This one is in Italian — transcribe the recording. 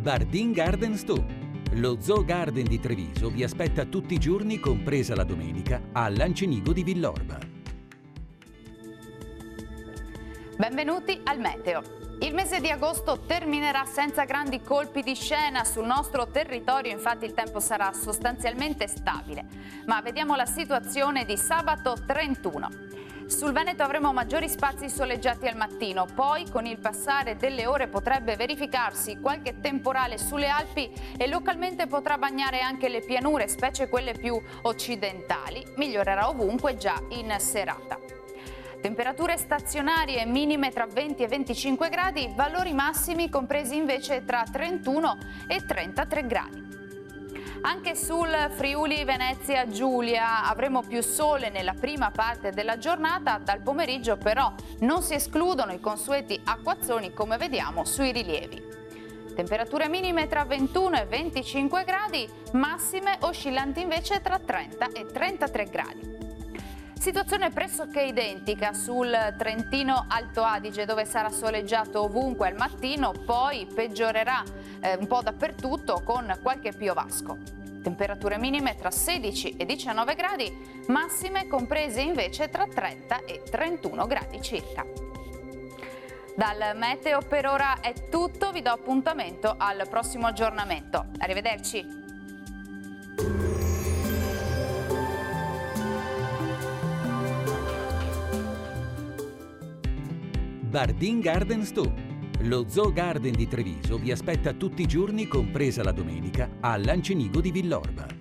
Bardin Garden Store. Lo Zoo Garden di Treviso vi aspetta tutti i giorni, compresa la domenica, a Lancenigo di Villorba. Benvenuti al Meteo. Il mese di agosto terminerà senza grandi colpi di scena sul nostro territorio, infatti il tempo sarà sostanzialmente stabile. Ma vediamo la situazione di sabato 31. Sul Veneto avremo maggiori spazi soleggiati al mattino, poi con il passare delle ore potrebbe verificarsi qualche temporale sulle Alpi e localmente potrà bagnare anche le pianure, specie quelle più occidentali. Migliorerà ovunque già in serata. Temperature stazionarie minime tra 20 e 25 gradi, valori massimi compresi invece tra 31 e 33 gradi. Anche sul Friuli Venezia Giulia avremo più sole nella prima parte della giornata, dal pomeriggio però non si escludono i consueti acquazzoni come vediamo sui rilievi. Temperature minime tra 21 e 25 gradi, massime oscillanti invece tra 30 e 33 gradi. Situazione pressoché identica sul Trentino Alto Adige, dove sarà soleggiato ovunque al mattino, poi peggiorerà un po' dappertutto con qualche piovasco. Temperature minime tra 16 e 19 gradi, massime comprese invece tra 30 e 31 gradi circa. Dal Meteo per ora è tutto, vi do appuntamento al prossimo aggiornamento. Arrivederci! Bardin Garden Store. Lo Zoo Garden di Treviso vi aspetta tutti i giorni, compresa la domenica, a Lancenigo di Villorba.